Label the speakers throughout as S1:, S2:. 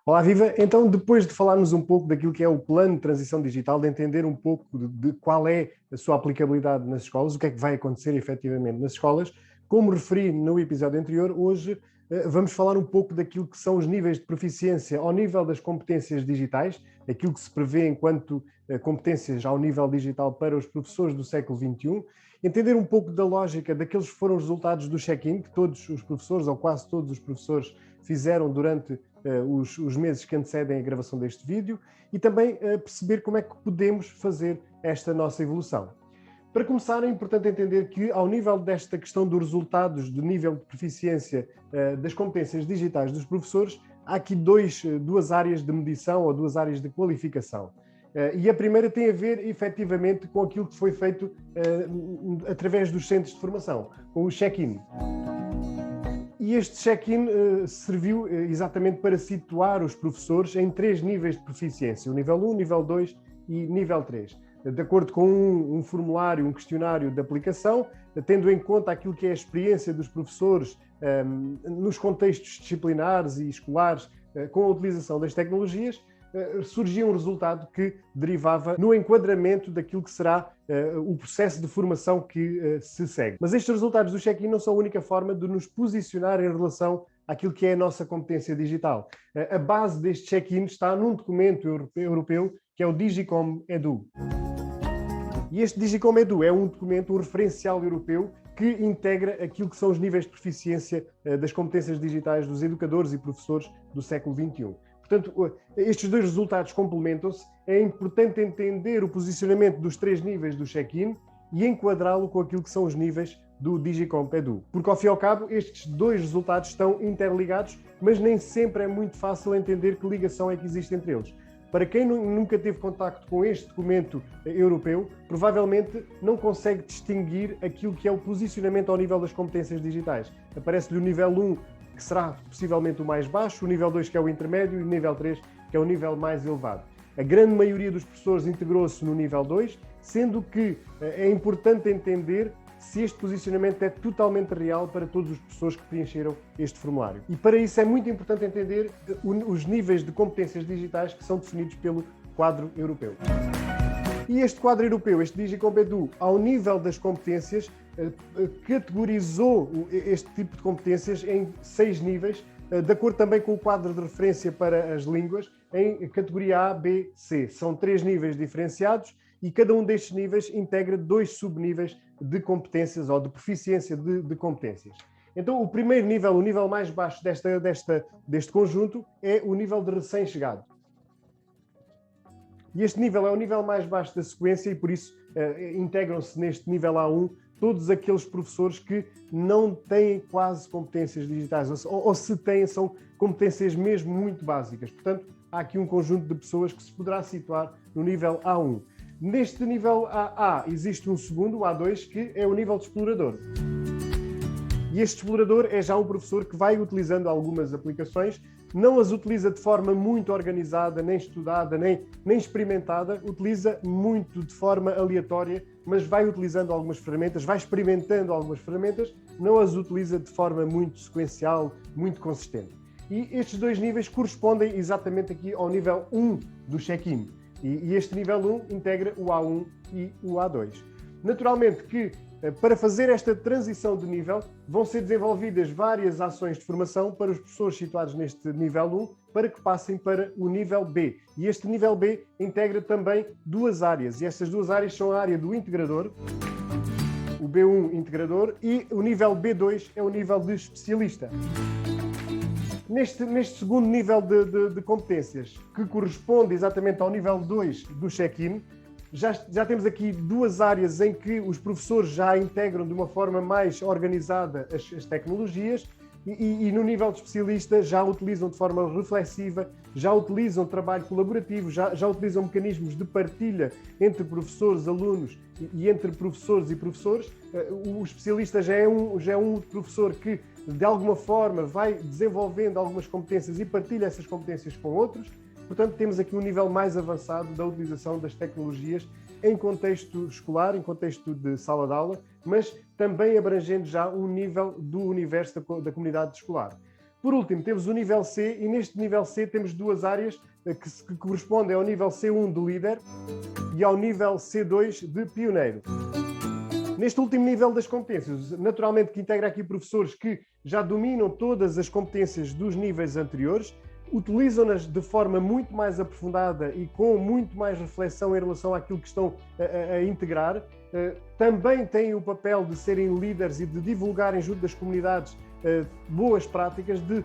S1: Olá, Viva! Então, depois de falarmos um pouco daquilo que é o plano de transição digital, de entender um pouco de qual é a sua aplicabilidade nas escolas, o que é que vai acontecer efetivamente nas escolas, como referi no episódio anterior, hoje vamos falar um pouco daquilo que são os níveis de proficiência ao nível das competências digitais, aquilo que se prevê enquanto competências ao nível digital para os professores do século XXI, entender um pouco da lógica daqueles que foram os resultados do check-in, que todos os professores, ou quase todos os professores, fizeram durante os meses que antecedem a gravação deste vídeo e também perceber como é que podemos fazer esta nossa evolução. Para começar, é importante entender que, ao nível desta questão dos resultados do nível de proficiência das competências digitais dos professores, há aqui duas áreas de medição ou duas áreas de qualificação. E a primeira tem a ver, efetivamente, com aquilo que foi feito através dos centros de formação, com o check-in. E este check-in serviu exatamente para situar os professores em 3 níveis de proficiência, o nível 1, nível 2 e nível 3. De acordo com um formulário, um questionário de aplicação, tendo em conta aquilo que é a experiência dos professores nos contextos disciplinares e escolares com a utilização das tecnologias, surgia um resultado que derivava no enquadramento daquilo que será o processo de formação que se segue. Mas estes resultados do check-in não são a única forma de nos posicionar em relação àquilo que é a nossa competência digital. A base deste check-in está num documento europeu que é o Digicom Edu. E este Digicom Edu é um documento, um referencial europeu que integra aquilo que são os níveis de proficiência das competências digitais dos educadores e professores do século XXI. Portanto, estes dois resultados complementam-se. É importante entender o posicionamento dos 3 níveis do check-in e enquadrá-lo com aquilo que são os níveis do Digicom Edu. Porque, ao fim e ao cabo, estes dois resultados estão interligados, mas nem sempre é muito fácil entender que ligação é que existe entre eles. Para quem nunca teve contacto com este documento europeu, provavelmente não consegue distinguir aquilo que é o posicionamento ao nível das competências digitais. Aparece-lhe o nível 1, que será possivelmente o mais baixo, o nível 2, que é o intermédio, e o nível 3, que é o nível mais elevado. A grande maioria dos professores integrou-se no nível 2, sendo que é importante entender se este posicionamento é totalmente real para todos os professores que preencheram este formulário. E para isso é muito importante entender os níveis de competências digitais que são definidos pelo quadro europeu. E este quadro europeu, este Digicom Edu, ao nível das competências, categorizou este tipo de competências em 6 níveis, de acordo também com o quadro de referência para as línguas, em categoria A, B, C. São 3 níveis diferenciados e cada um destes níveis integra 2 subníveis de competências ou de proficiência de competências. Então, o primeiro nível, o nível mais baixo deste conjunto, é o nível de recém-chegado. E este nível é o nível mais baixo da sequência e, por isso, integram-se neste nível A1 todos aqueles professores que não têm quase competências digitais, ou se têm, são competências mesmo muito básicas. Portanto, há aqui um conjunto de pessoas que se poderá situar no nível A1. Neste nível A existe um segundo, o A2, que é o nível de explorador. E este explorador é já um professor que vai utilizando algumas aplicações, não as utiliza de forma muito organizada, nem estudada, nem experimentada, utiliza muito de forma aleatória, mas vai utilizando algumas ferramentas, vai experimentando algumas ferramentas, não as utiliza de forma muito sequencial, muito consistente. E estes 2 níveis correspondem exatamente aqui ao nível 1 do check-in. E este nível 1 integra o A1 e o A2. Naturalmente que, para fazer esta transição de nível, vão ser desenvolvidas várias ações de formação para os professores situados neste nível 1, para que passem para o nível B. E este nível B integra também 2 áreas, e estas 2 áreas são a área do integrador, o B1 integrador, e o nível B2 é o nível de especialista. Neste segundo nível de competências, que corresponde exatamente ao nível 2 do check-in, já temos aqui 2 áreas em que os professores já integram de uma forma mais organizada as tecnologias e no nível de especialista já utilizam de forma reflexiva, já utilizam trabalho colaborativo, já utilizam mecanismos de partilha entre professores, alunos e entre professores e professores. O especialista já é um professor que, de alguma forma, vai desenvolvendo algumas competências e partilha essas competências com outros. Portanto, temos aqui um nível mais avançado da utilização das tecnologias em contexto escolar, em contexto de sala de aula, mas também abrangendo já um nível do universo da comunidade escolar. Por último, temos o nível C, e neste nível C temos duas áreas que correspondem ao nível C1 de líder e ao nível C2 de pioneiro. Neste último nível das competências, naturalmente que integra aqui professores que já dominam todas as competências dos níveis anteriores, utilizam-nas de forma muito mais aprofundada e com muito mais reflexão em relação àquilo que estão a integrar. Também têm o papel de serem líderes e de divulgarem junto das comunidades boas práticas, de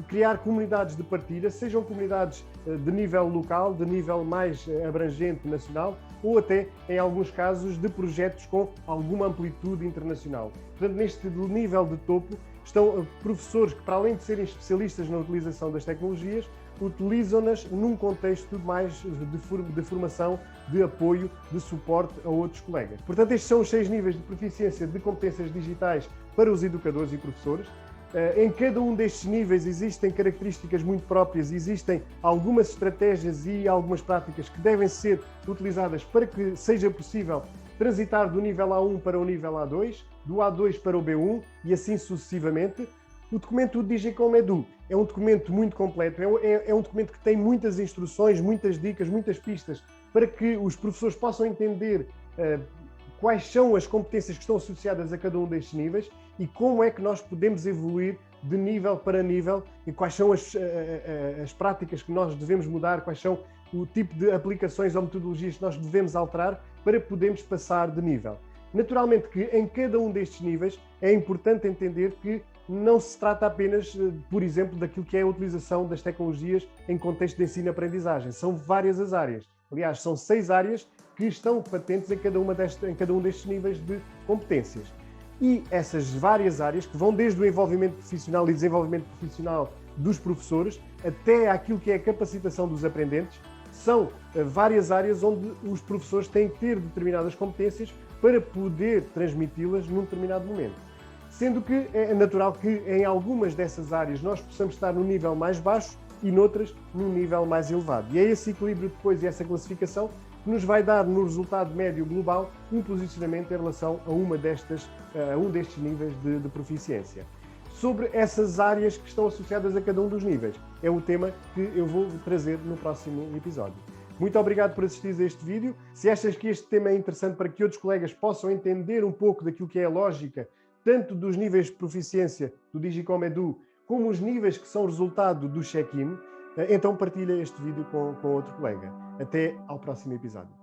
S1: criar comunidades de partilha, sejam comunidades de nível local, de nível mais abrangente nacional, ou até, em alguns casos, de projetos com alguma amplitude internacional. Portanto, neste nível de topo estão professores que, para além de serem especialistas na utilização das tecnologias, utilizam-nas num contexto mais de formação, de apoio, de suporte a outros colegas. Portanto, estes são os 6 níveis de proficiência de competências digitais para os educadores e professores. Em cada um destes níveis existem características muito próprias, existem algumas estratégias e algumas práticas que devem ser utilizadas para que seja possível transitar do nível A1 para o nível A2, do A2 para o B1 e assim sucessivamente. O documento do Digicom Edu é um documento muito completo, é um documento que tem muitas instruções, muitas dicas, muitas pistas para que os professores possam entender quais são as competências que estão associadas a cada um destes níveis e como é que nós podemos evoluir de nível para nível e quais são as práticas que nós devemos mudar, quais são o tipo de aplicações ou metodologias que nós devemos alterar para podermos passar de nível. Naturalmente que em cada um destes níveis é importante entender que não se trata apenas, por exemplo, daquilo que é a utilização das tecnologias em contexto de ensino-aprendizagem. São várias as áreas. Aliás, são 6 áreas que estão patentes em cada um destes níveis de competências. E essas várias áreas, que vão desde o envolvimento profissional e desenvolvimento profissional dos professores até aquilo que é a capacitação dos aprendentes, são várias áreas onde os professores têm que ter determinadas competências para poder transmiti-las num determinado momento. Sendo que é natural que em algumas dessas áreas nós possamos estar num nível mais baixo e noutras num nível mais elevado. E é esse equilíbrio depois e essa classificação que nos vai dar no resultado médio global um posicionamento em relação a um destes níveis de proficiência. Sobre essas áreas que estão associadas a cada um dos níveis, é o tema que eu vou trazer no próximo episódio. Muito obrigado por assistir a este vídeo. Se achas que este tema é interessante para que outros colegas possam entender um pouco daquilo que é a lógica, tanto dos níveis de proficiência do Digicom Edu, como os níveis que são resultado do check-in, então partilha este vídeo com outro colega. Até ao próximo episódio.